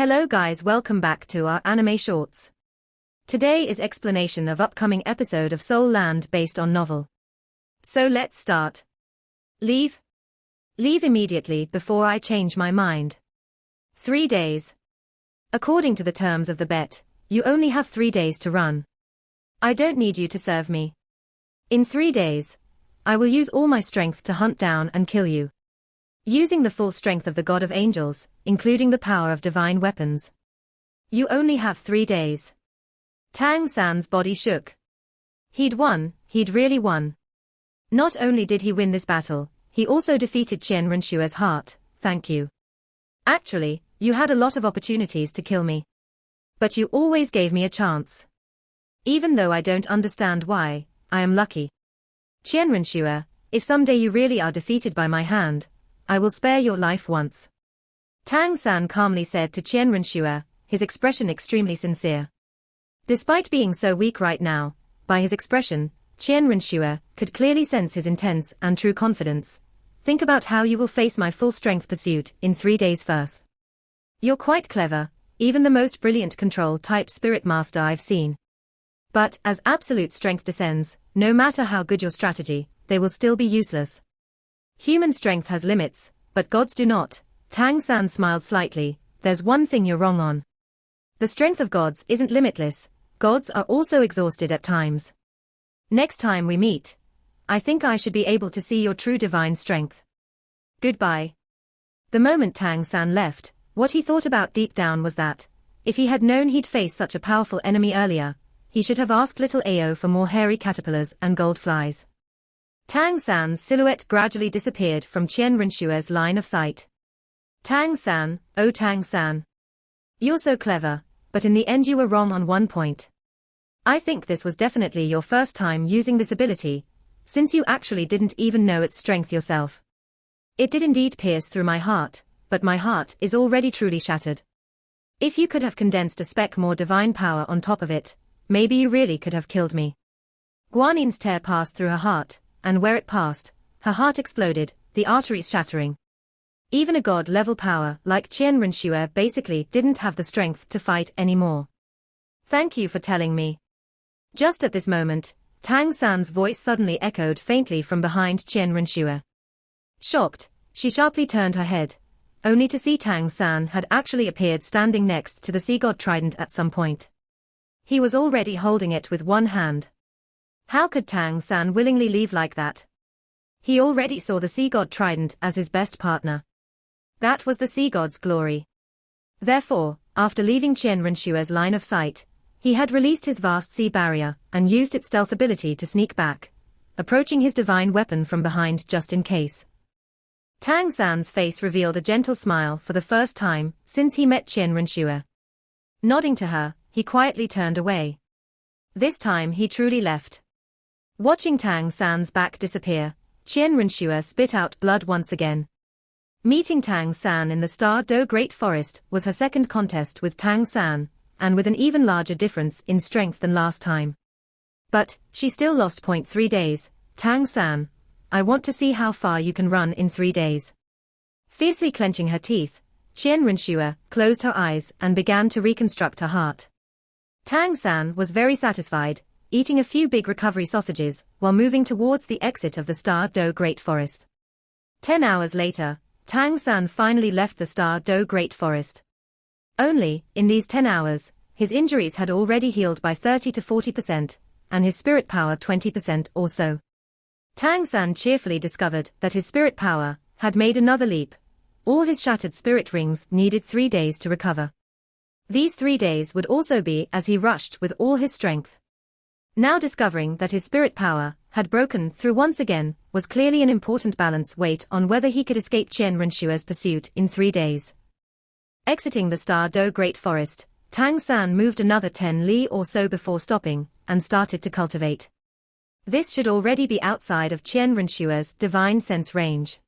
Hello guys, welcome back to our anime shorts. Today is explanation of upcoming episode of Soul Land based on novel. So let's start. Leave? Leave immediately before I change my mind. 3 days. According to the terms of the bet, you only have 3 days to run. I don't need you to serve me. In 3 days, I will use all my strength to hunt down and kill you. Using the full strength of the God of Angels, including the power of divine weapons. You only have 3 days. Tang San's body shook. He'd won, he'd really won. Not only did he win this battle, he also defeated Qian Renxue's heart, thank you. Actually, you had a lot of opportunities to kill me. But you always gave me a chance. Even though I don't understand why, I am lucky. Qian Renxue, if someday you really are defeated by my hand, I will spare your life once. Tang San calmly said to Qian Renxue, his expression extremely sincere. Despite being so weak right now, by his expression, Qian Renxue could clearly sense his intense and true confidence. Think about how you will face my full strength pursuit in 3 days first. You're quite clever, even the most brilliant control-type spirit master I've seen. But, as absolute strength descends, no matter how good your strategy, they will still be useless. Human strength has limits, but gods do not. Tang San smiled slightly. There's one thing you're wrong on. The strength of gods isn't limitless, gods are also exhausted at times. Next time we meet, I think I should be able to see your true divine strength. Goodbye. The moment Tang San left, what he thought about deep down was that, if he had known he'd face such a powerful enemy earlier, he should have asked little Ao for more hairy caterpillars and gold flies. Tang San's silhouette gradually disappeared from Qian Renxue's line of sight. Tang San, oh Tang San. You're so clever, but in the end you were wrong on one point. I think this was definitely your first time using this ability, since you actually didn't even know its strength yourself. It did indeed pierce through my heart, but my heart is already truly shattered. If you could have condensed a speck more divine power on top of it, maybe you really could have killed me. Guanin's tear passed through her heart, and where it passed, her heart exploded, the arteries shattering. Even a god-level power like Qian Renxue basically didn't have the strength to fight anymore. Thank you for telling me. Just at this moment, Tang San's voice suddenly echoed faintly from behind Qian Renxue. Shocked, she sharply turned her head, only to see Tang San had actually appeared standing next to the sea god trident at some point. He was already holding it with one hand. How could Tang San willingly leave like that? He already saw the sea god trident as his best partner. That was the sea god's glory. Therefore, after leaving Qian Renxue's line of sight, he had released his vast sea barrier and used its stealth ability to sneak back, approaching his divine weapon from behind just in case. Tang San's face revealed a gentle smile for the first time since he met Qian Renxue. Nodding to her, he quietly turned away. This time he truly left. Watching Tang San's back disappear, Qian Renxue spit out blood once again. Meeting Tang San in the Star Do Great Forest was her second contest with Tang San, and with an even larger difference in strength than last time. But, she still lost. 3 days, Tang San, I want to see how far you can run in 3 days. Fiercely clenching her teeth, Qian Renxue closed her eyes and began to reconstruct her heart. Tang San was very satisfied, eating a few big recovery sausages while moving towards the exit of the Star Do Great Forest. 10 hours later, Tang San finally left the Star Do Great Forest. Only, in these 10 hours, his injuries had already healed by 30 to 40%, and his spirit power 20% or so. Tang San cheerfully discovered that his spirit power had made another leap. All his shattered spirit rings needed 3 days to recover. These 3 days would also be as he rushed with all his strength. Now discovering that his spirit power had broken through once again was clearly an important balance weight on whether he could escape Qian Renxue's pursuit in 3 days. Exiting the Star Do Great Forest, Tang San moved another 10 li or so before stopping, and started to cultivate. This should already be outside of Qian Renxue's divine sense range.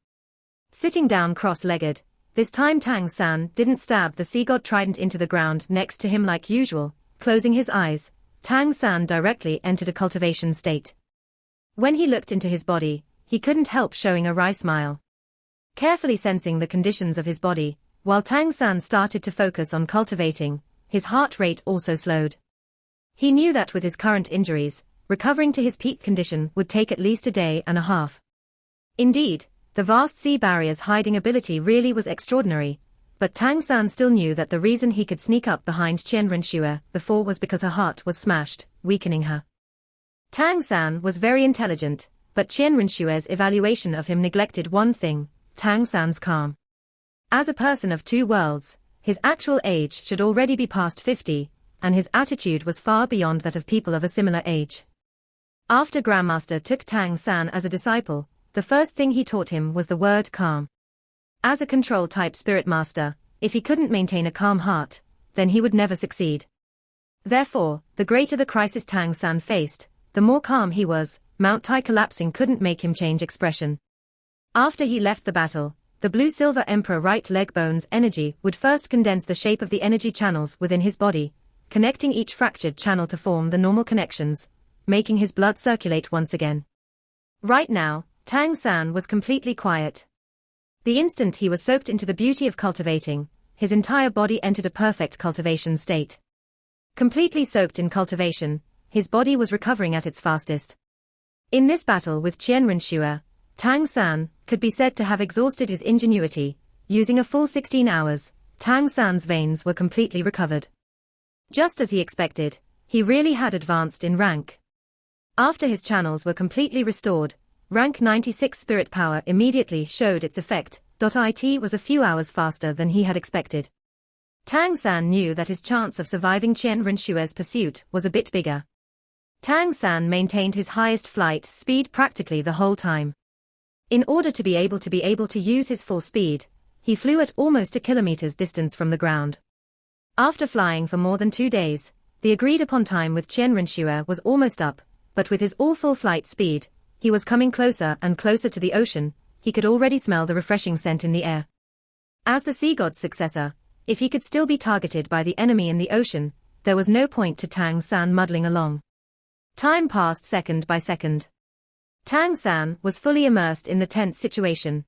Sitting down cross-legged, this time Tang San didn't stab the sea god trident into the ground next to him like usual. Closing his eyes, Tang San directly entered a cultivation state. When he looked into his body, he couldn't help showing a wry smile. Carefully sensing the conditions of his body, While Tang San started to focus on cultivating, his heart rate also slowed. He knew that with his current injuries, recovering to his peak condition would take at least a day and a half. Indeed, the vast sea barrier's hiding ability really was extraordinary, but Tang San still knew that the reason he could sneak up behind Qian Renxue before was because her heart was smashed, weakening her. Tang San was very intelligent, but Qian Renxue's evaluation of him neglected one thing: Tang San's calm. As a person of two worlds, his actual age should already be past 50, and his attitude was far beyond that of people of a similar age. After Grandmaster took Tang San as a disciple, the first thing he taught him was the word calm. As a control-type spirit master, if he couldn't maintain a calm heart, then he would never succeed. Therefore, the greater the crisis Tang San faced, the more calm he was. Mount Tai collapsing couldn't make him change expression. After he left the battle, the blue-silver emperor right leg bone's energy would first condense the shape of the energy channels within his body, connecting each fractured channel to form the normal connections, making his blood circulate once again. Right now, Tang San was completely quiet. The instant he was soaked into the beauty of cultivating, his entire body entered a perfect cultivation state. Completely soaked in cultivation, his body was recovering at its fastest. In this battle with Qian Renxue, Tang San could be said to have exhausted his ingenuity. Using a full 16 hours, Tang San's veins were completely recovered. Just as he expected, he really had advanced in rank. After his channels were completely restored, rank 96 spirit power immediately showed its effect. It was a few hours faster than he had expected. Tang San knew that his chance of surviving Qian Renxue's pursuit was a bit bigger. Tang San maintained his highest flight speed practically the whole time. In order to be able to use his full speed, he flew at almost a kilometer's distance from the ground. After flying for more than 2 days, the agreed-upon time with Qian Renxue was almost up, but with his all-full flight speed, he was coming closer and closer to the ocean. He could already smell the refreshing scent in the air. As the sea god's successor, if he could still be targeted by the enemy in the ocean, there was no point to Tang San muddling along. Time passed second by second. Tang San was fully immersed in the tense situation.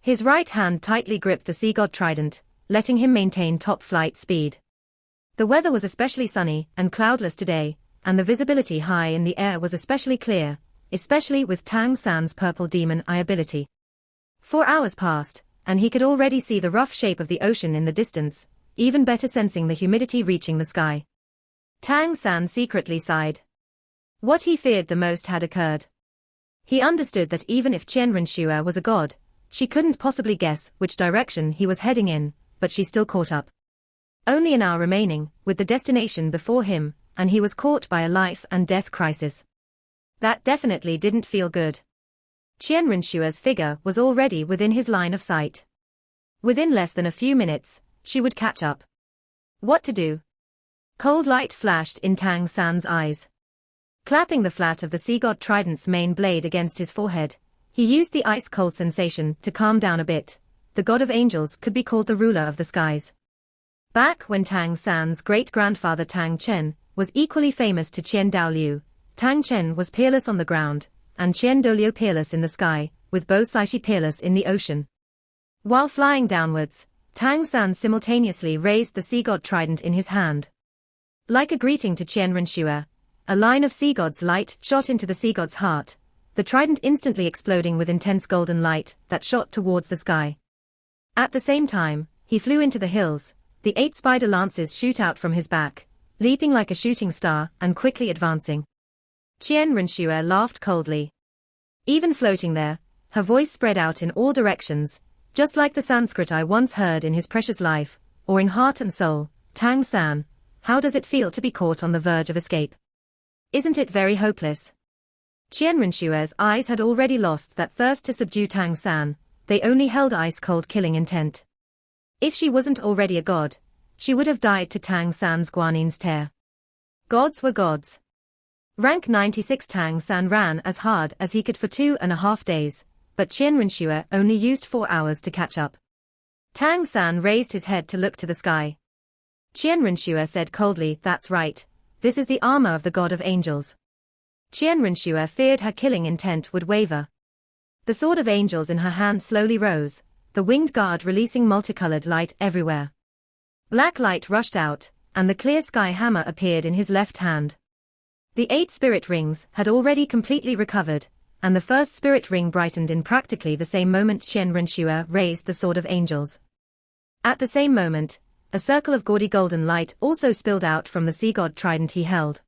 His right hand tightly gripped the sea god trident, letting him maintain top flight speed. The weather was especially sunny and cloudless today, and the visibility high in the air was especially clear, especially with Tang San's purple demon eye ability. 4 hours passed, and he could already see the rough shape of the ocean in the distance, even better sensing the humidity reaching the sky. Tang San secretly sighed. What he feared the most had occurred. He understood that even if Qian Renxue was a god, she couldn't possibly guess which direction he was heading in, but she still caught up. Only an hour remaining, with the destination before him, and he was caught by a life and death crisis. That definitely didn't feel good. Qian Renxue's figure was already within his line of sight. Within less than a few minutes, she would catch up. What to do? Cold light flashed in Tang San's eyes. Clapping the flat of the sea god trident's main blade against his forehead, he used the ice-cold sensation to calm down a bit. The god of angels could be called the ruler of the skies. Back when Tang San's great-grandfather Tang Chen was equally famous to Qian Daoliu, Tang Chen was peerless on the ground, and Qian Daoliu peerless in the sky, with Bo Saishi peerless in the ocean. While flying downwards, Tang San simultaneously raised the sea god trident in his hand. Like a greeting to Qian Renxue, a line of sea god's light shot into the sea god's heart, the trident instantly exploding with intense golden light that shot towards the sky. At the same time, he flew into the hills. The 8 spider lances shoot out from his back, leaping like a shooting star and quickly advancing. Qian Renxue laughed coldly. Even floating there, her voice spread out in all directions, just like the Sanskrit I once heard in his precious life, or in heart and soul. Tang San, how does it feel to be caught on the verge of escape? Isn't it very hopeless? Qian Renxue's eyes had already lost that thirst to subdue Tang San, they only held ice-cold killing intent. If she wasn't already a god, she would have died to Tang San's Guanin's tear. Gods were gods. Rank 96 Tang San ran as hard as he could for 2.5 days, but Qian Renxue only used 4 hours to catch up. Tang San raised his head to look to the sky. Qian Renxue said coldly, "That's right, this is the armor of the god of angels." Qian Renxue feared her killing intent would waver. The sword of angels in her hand slowly rose, the winged guard releasing multicolored light everywhere. Black light rushed out, and the clear sky hammer appeared in his left hand. The 8 spirit rings had already completely recovered, and the first spirit ring brightened in practically the same moment Qian Renxue raised the Sword of Angels. At the same moment, a circle of gaudy golden light also spilled out from the sea god trident he held.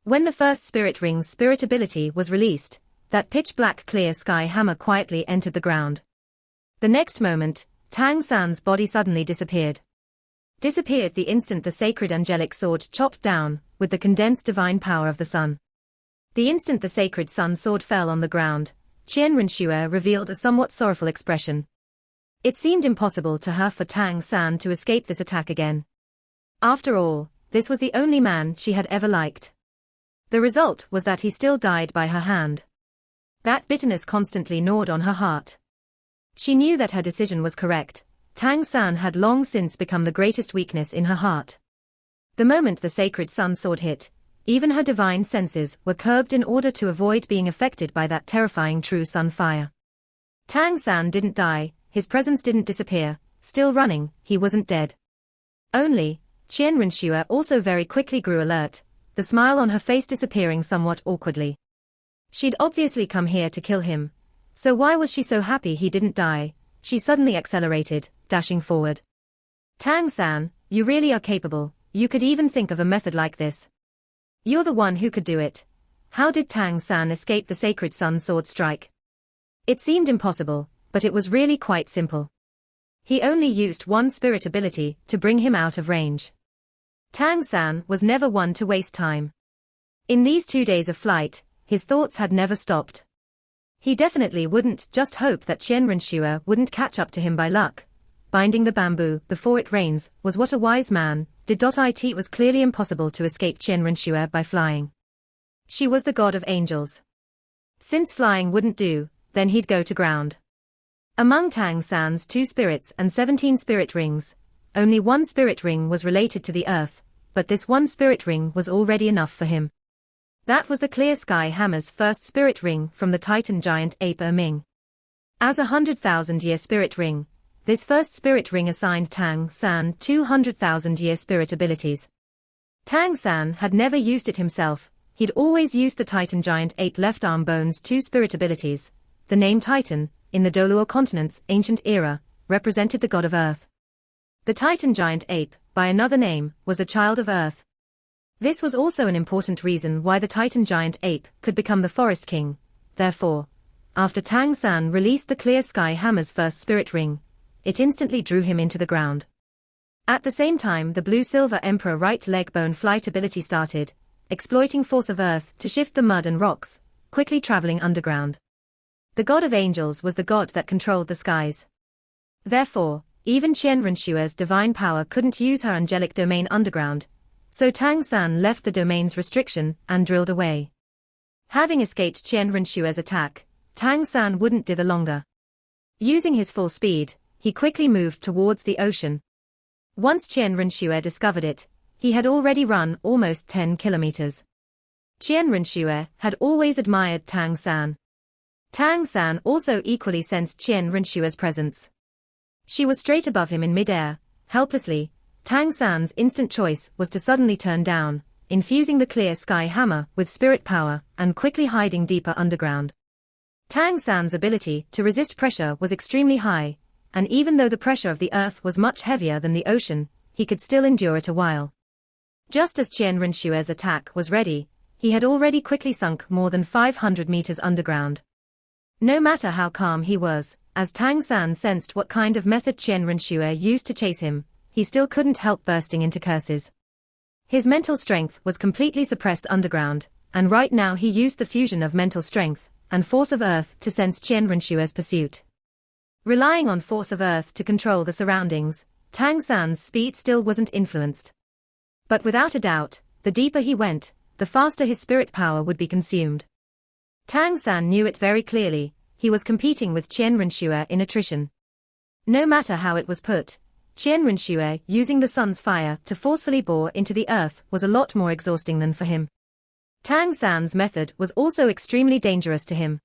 When the first spirit ring's spirit ability was released, that pitch-black clear sky hammer quietly entered the ground. The next moment, Tang San's body suddenly disappeared. Disappeared the instant the sacred angelic sword chopped down, with the condensed divine power of the sun. The instant the sacred sun sword fell on the ground, Qian Renxue revealed a somewhat sorrowful expression. It seemed impossible to her for Tang San to escape this attack again. After all, this was the only man she had ever liked. The result was that he still died by her hand. That bitterness constantly gnawed on her heart. She knew that her decision was correct. Tang San had long since become the greatest weakness in her heart. The moment the sacred sun sword hit, even her divine senses were curbed in order to avoid being affected by that terrifying true sun fire. Tang San didn't die, his presence didn't disappear, still running, he wasn't dead. Only, Qian Renxue also very quickly grew alert, the smile on her face disappearing somewhat awkwardly. She'd obviously come here to kill him, so why was she so happy he didn't die? She suddenly accelerated, dashing forward. Tang San, you really are capable, you could even think of a method like this. You're the one who could do it. How did Tang San escape the sacred sun sword strike? It seemed impossible, but it was really quite simple. He only used one spirit ability to bring him out of range. Tang San was never one to waste time. In these 2 days of flight, his thoughts had never stopped. He definitely wouldn't just hope that Qian Renxue wouldn't catch up to him by luck. Binding the bamboo before it rains was what a wise man did. It was clearly impossible to escape Qian Renxue by flying. She was the god of angels. Since flying wouldn't do, then he'd go to ground. Among Tang San's 2 spirits and 17 spirit rings, only 1 spirit ring was related to the earth, but this 1 spirit ring was already enough for him. That was the clear sky hammer's first spirit ring from the Titan giant ape Ming. As a 100,000-year spirit ring, this first spirit ring assigned Tang San 200,000-year spirit abilities. Tang San had never used it himself, he'd always used the Titan giant ape left arm bone's 2 spirit abilities. The name Titan, in the Doluo continent's ancient era, represented the god of earth. The Titan giant ape, by another name, was the child of earth. This was also an important reason why the Titan giant ape could become the forest king. Therefore, after Tang San released the clear sky hammer's first spirit ring, it instantly drew him into the ground. At the same time, the blue-silver emperor right leg bone flight ability started, exploiting force of earth to shift the mud and rocks, quickly traveling underground. The god of angels was the god that controlled the skies. Therefore, even Qian Renshue's divine power couldn't use her angelic domain underground, so Tang San left the domain's restriction and drilled away. Having escaped Qian Renshue's attack, Tang San wouldn't dither longer. Using his full speed, he quickly moved towards the ocean. Once Qian Renxue discovered it, he had already run almost 10 kilometers. Qian Renxue had always admired Tang San. Tang San also equally sensed Qian Renshue's presence. She was straight above him in mid-air, helplessly. Tang San's instant choice was to suddenly turn down, infusing the clear sky hammer with spirit power and quickly hiding deeper underground. Tang San's ability to resist pressure was extremely high, and even though the pressure of the earth was much heavier than the ocean, he could still endure it a while. Just as Qian Renshue's attack was ready, he had already quickly sunk more than 500 meters underground. No matter how calm he was, as Tang San sensed what kind of method Qian Renxue used to chase him, he still couldn't help bursting into curses. His mental strength was completely suppressed underground, and right now he used the fusion of mental strength and force of earth to sense Qian Renshue's pursuit. Relying on force of earth to control the surroundings, Tang San's speed still wasn't influenced. But without a doubt, the deeper he went, the faster his spirit power would be consumed. Tang San knew it very clearly, he was competing with Qian Renxue in attrition. No matter how it was put, Qian Renxue using the sun's fire to forcefully bore into the earth was a lot more exhausting than for him. Tang San's method was also extremely dangerous to him.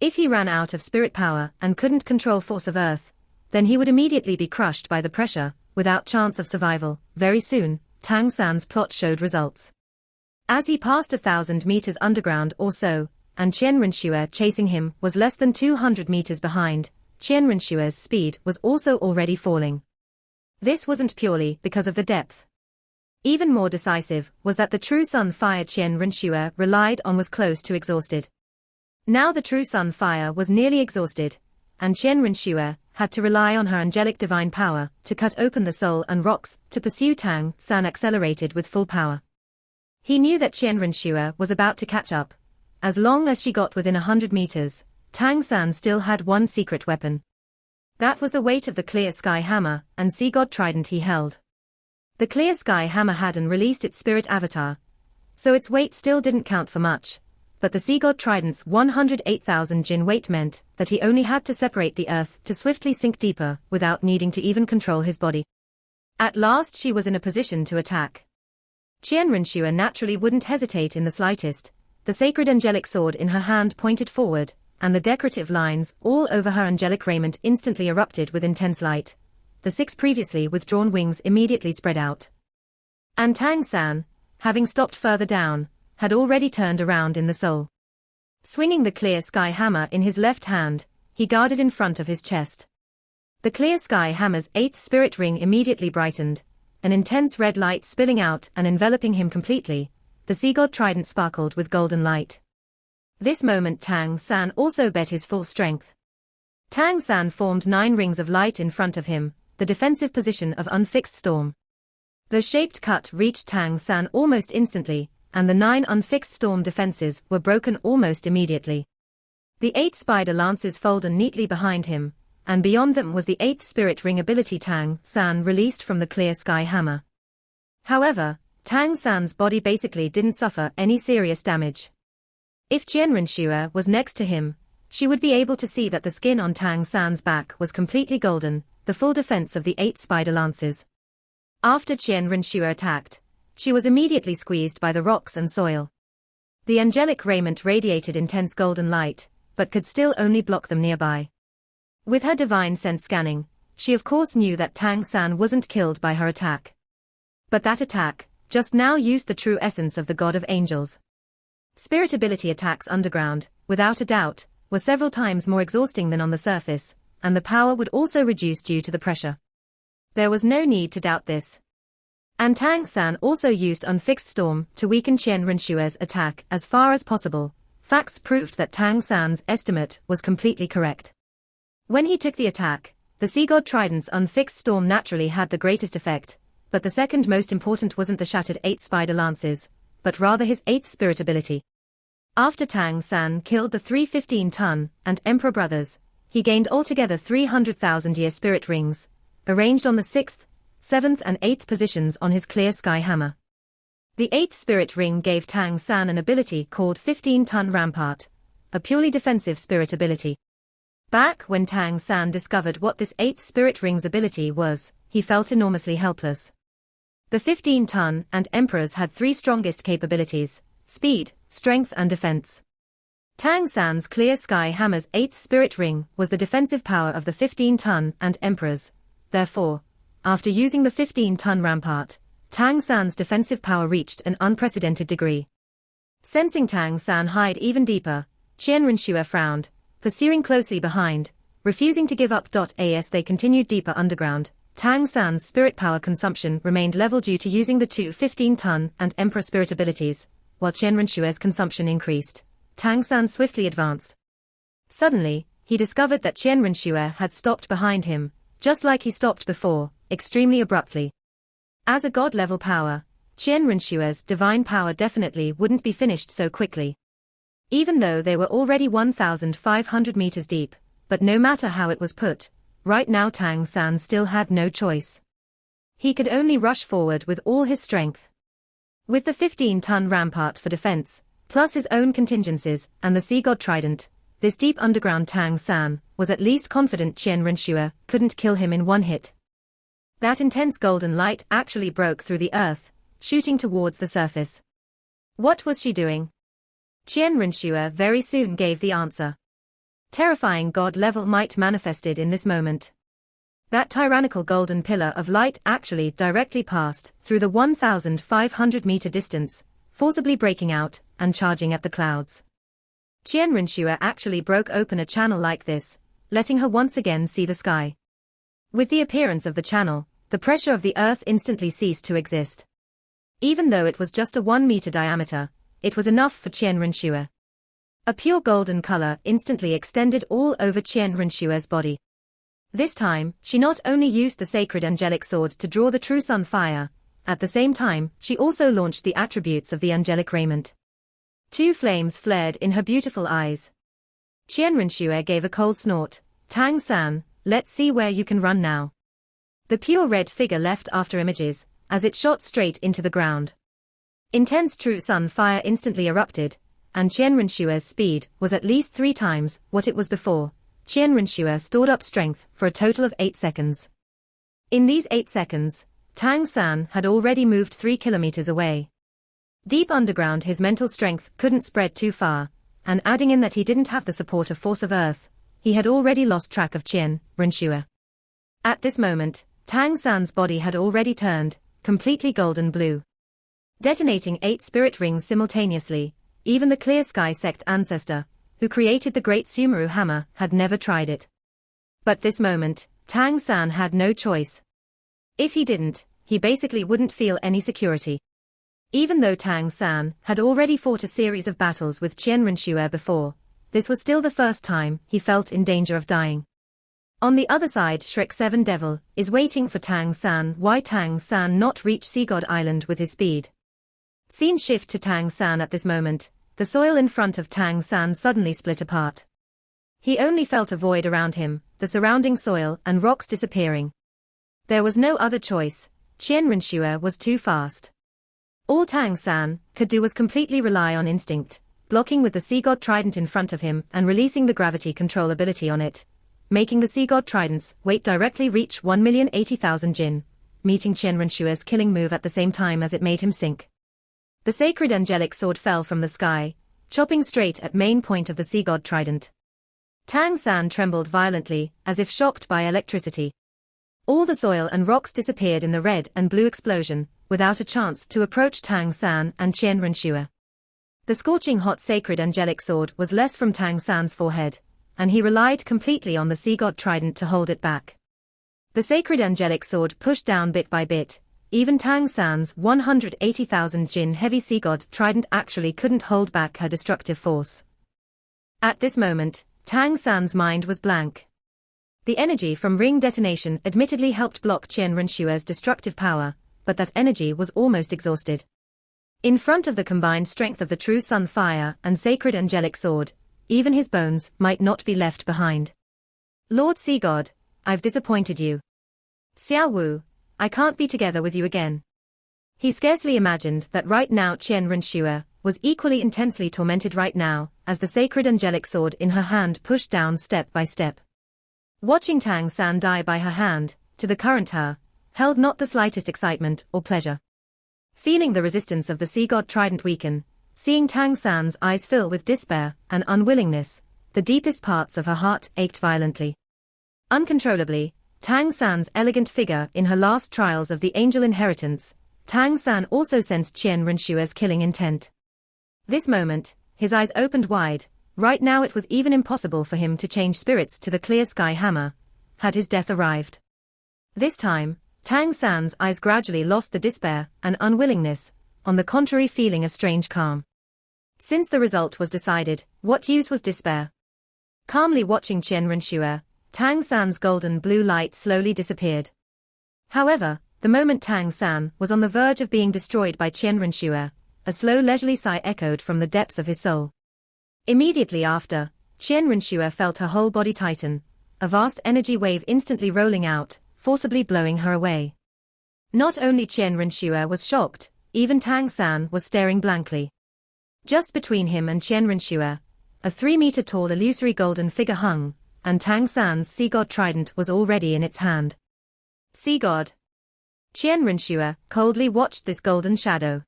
If he ran out of spirit power and couldn't control force of earth, then he would immediately be crushed by the pressure, without chance of survival. Very soon, Tang San's plot showed results. As he passed 1,000 meters underground or so, and Qian Renxue chasing him was less than 200 meters behind, Qian Renxue's speed was also already falling. This wasn't purely because of the depth. Even more decisive was that the true sun fire Qian Renxue relied on was close to exhausted. Now the true sun fire was nearly exhausted, and Qian Renxue had to rely on her angelic divine power to cut open the soul and rocks to pursue Tang San accelerated with full power. He knew that Qian Renxue was about to catch up. As long as she got within 100 meters, Tang San still had one secret weapon. That was the weight of the clear sky hammer and sea god trident he held. The clear sky hammer hadn't released its spirit avatar, so its weight still didn't count for much, but the sea god trident's 108,000 jin weight meant that he only had to separate the earth to swiftly sink deeper without needing to even control his body. At last she was in a position to attack. Qian Renxue naturally wouldn't hesitate in the slightest. The sacred angelic sword in her hand pointed forward, and the decorative lines all over her angelic raiment instantly erupted with intense light. The 6 previously withdrawn wings immediately spread out. And Tang San, having stopped further down, had already turned around in the soul. Swinging the clear sky hammer in his left hand, he guarded in front of his chest. The clear sky hammer's 8th spirit ring immediately brightened, an intense red light spilling out and enveloping him completely. The sea god trident sparkled with golden light. This moment Tang San also bet his full strength. Tang San formed 9 rings of light in front of him, the defensive position of unfixed storm. The shaped cut reached Tang San almost instantly, and the 9 unfixed storm defenses were broken almost immediately. The 8 spider lances folded neatly behind him, and beyond them was the 8th spirit ring ability Tang San released from the clear sky hammer. However, Tang San's body basically didn't suffer any serious damage. If Qian Renxue was next to him, she would be able to see that the skin on Tang San's back was completely golden, the full defense of the 8 spider lances. After Qian Renxue attacked, she was immediately squeezed by the rocks and soil. The angelic raiment radiated intense golden light, but could still only block them nearby. With her divine sense scanning, she of course knew that Tang San wasn't killed by her attack. But that attack just now used the true essence of the god of angels. Spirit ability attacks underground, without a doubt, were several times more exhausting than on the surface, and the power would also reduce due to the pressure. There was no need to doubt this. And Tang San also used unfixed storm to weaken Qian Renxue's attack as far as possible. Facts proved that Tang San's estimate was completely correct. When he took the attack, the sea god trident's unfixed storm naturally had the greatest effect, but the second most important wasn't the shattered 8 spider lances, but rather his 8th spirit ability. After Tang San killed the 3 15-ton and Emperor brothers, he gained altogether 300,000-year spirit rings, arranged on the 6th, 7th and 8th positions on his clear sky hammer. The 8th spirit ring gave Tang San an ability called 15-ton rampart, a purely defensive spirit ability. Back when Tang San discovered what this 8th spirit ring's ability was, he felt enormously helpless. The 15-ton and Emperors had 3 strongest capabilities: speed, strength and defense. Tang San's clear sky hammer's 8th spirit ring was the defensive power of the 15-ton and Emperors. Therefore, after using the 15-ton rampart, Tang San's defensive power reached an unprecedented degree. Sensing Tang San hide even deeper, Qian Renxue frowned, pursuing closely behind, refusing to give up. As they continued deeper underground, Tang San's spirit power consumption remained level due to using the 2 15-ton and Emperor spirit abilities, while Qian Renshue's consumption increased. Tang San swiftly advanced. Suddenly, he discovered that Qian Renxue had stopped behind him, just like he stopped before, extremely abruptly. As a god-level power, Qian Renshue's divine power definitely wouldn't be finished so quickly. Even though they were already 1,500 meters deep, but no matter how it was put, right now Tang San still had no choice. He could only rush forward with all his strength. With the 15-ton rampart for defense, plus his own contingencies and the sea god trident, this deep underground Tang San was at least confident Qian Renxue couldn't kill him in one hit. That intense golden light actually broke through the earth, shooting towards the surface. What was she doing? Qian Renxue very soon gave the answer. Terrifying god-level might manifested in this moment. That tyrannical golden pillar of light actually directly passed through the 1,500-meter distance, forcibly breaking out and charging at the clouds. Qian Renxue actually broke open a channel like this, letting her once again see the sky. With the appearance of the channel, the pressure of the earth instantly ceased to exist. Even though it was just a 1-meter diameter, it was enough for Qian Renxue. A pure golden color instantly extended all over Qian Renxue's body. This time, she not only used the sacred angelic sword to draw the true sun fire, at the same time, she also launched the attributes of the angelic raiment. 2 flames flared in her beautiful eyes. Qian Renxue gave a cold snort. Tang San, let's see where you can run now. The pure red figure left after images, as it shot straight into the ground. Intense true sun fire instantly erupted, and Qian Renxue's speed was at least 3 times what it was before. Qian Renxue stored up strength for a total of 8 seconds. In these 8 seconds, Tang San had already moved 3 kilometers away. Deep underground his mental strength couldn't spread too far, and adding in that he didn't have the support of force of earth, he had already lost track of Qian Renxue. At this moment, Tang San's body had already turned completely golden blue. Detonating 8 spirit rings simultaneously, even the Clear Sky sect ancestor, who created the great Sumeru hammer, had never tried it. But this moment, Tang San had no choice. If he didn't, he basically wouldn't feel any security. Even though Tang San had already fought a series of battles with Qian Renxue before, this was still the first time he felt in danger of dying. On the other side, Shrek 7 Devil is waiting for Tang San. Why Tang San not reach Sea God Island with his speed? Scene shift to Tang San at this moment. The soil in front of Tang San suddenly split apart. He only felt a void around him, the surrounding soil and rocks disappearing. There was no other choice. Qian Renxue was too fast. All Tang San could do was completely rely on instinct, blocking with the Sea God Trident in front of him and releasing the gravity control ability on it, making the Sea God Trident's weight directly reach 1,080,000 Jin, meeting Qian Renxue's killing move at the same time as it made him sink. The sacred angelic sword fell from the sky, chopping straight at main point of the Sea God Trident. Tang San trembled violently, as if shocked by electricity. All the soil and rocks disappeared in the red and blue explosion, without a chance to approach Tang San and Qian Renxue. The scorching hot sacred angelic sword was less from Tang San's forehead, and he relied completely on the Sea God Trident to hold it back. The sacred angelic sword pushed down bit by bit. Even Tang San's 180,000 Jin heavy Sea God Trident actually couldn't hold back her destructive force. At this moment, Tang San's mind was blank. The energy from ring detonation admittedly helped block Qian Renxue's destructive power, but that energy was almost exhausted. In front of the combined strength of the true sun fire and sacred angelic sword, even his bones might not be left behind. Lord Sea God, I've disappointed you. Xiao Wu, I can't be together with you again. He scarcely imagined that right now Qian Renxue was equally intensely tormented right now, as the sacred angelic sword in her hand pushed down step by step. Watching Tang San die by her hand, to the current her, held not the slightest excitement or pleasure. Feeling the resistance of the Sea God Trident weaken, seeing Tang San's eyes fill with despair and unwillingness, the deepest parts of her heart ached violently. Uncontrollably, Tang San's elegant figure in her last trials of the angel inheritance, Tang San also sensed Qian Renxue's killing intent. This moment, his eyes opened wide. Right now it was even impossible for him to change spirits to the Clear Sky hammer, had his death arrived. This time, Tang San's eyes gradually lost the despair and unwillingness, on the contrary feeling a strange calm. Since the result was decided, what use was despair? Calmly watching Qian Renxue, Tang San's golden blue light slowly disappeared. However, the moment Tang San was on the verge of being destroyed by Qian Renxue, a slow leisurely sigh echoed from the depths of his soul. Immediately after, Qian Renxue felt her whole body tighten, a vast energy wave instantly rolling out, forcibly blowing her away. Not only Qian Renxue was shocked, even Tang San was staring blankly. Just between him and Qian Renxue, a 3-meter-tall illusory golden figure hung, and Tang San's Sea God Trident was already in its hand. Sea God. Qian Renxue coldly watched this golden shadow.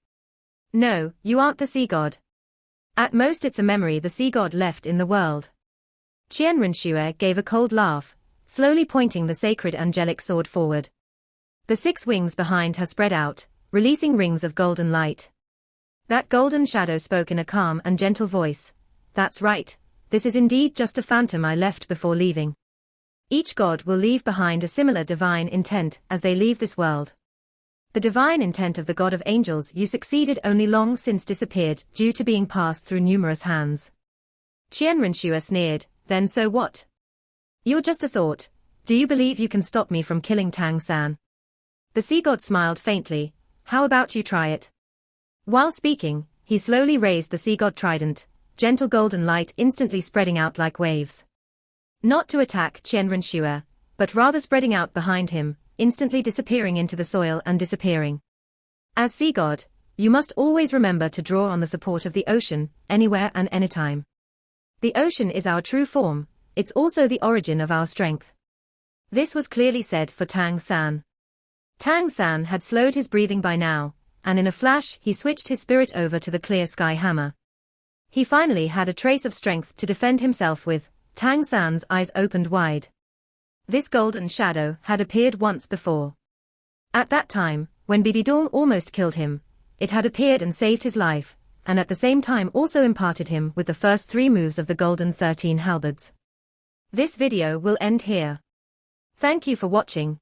No, you aren't the Sea God. At most it's a memory the Sea God left in the world. Qian Renxue gave a cold laugh, slowly pointing the sacred angelic sword forward. The 6 wings behind her spread out, releasing rings of golden light. That golden shadow spoke in a calm and gentle voice. That's right, this is indeed just a phantom I left before leaving. Each god will leave behind a similar divine intent as they leave this world. The divine intent of the god of angels you succeeded only long since disappeared due to being passed through numerous hands. Qian Renxue sneered, then so what? You're just a thought. Do you believe you can stop me from killing Tang San? The sea god smiled faintly. How about you try it? While speaking, he slowly raised the sea god trident, gentle golden light instantly spreading out like waves. Not to attack Qian Renxue, but rather spreading out behind him, instantly disappearing into the soil and disappearing. As sea god, you must always remember to draw on the support of the ocean, anywhere and anytime. The ocean is our true form, it's also the origin of our strength. This was clearly said for Tang San. Tang San had slowed his breathing by now, and in a flash he switched his spirit over to the clear sky hammer. He finally had a trace of strength to defend himself with. Tang San's eyes opened wide. This golden shadow had appeared once before. At that time, when Bibidong almost killed him, it had appeared and saved his life, and at the same time also imparted him with the first 3 moves of the golden 13 halberds. This video will end here. Thank you for watching.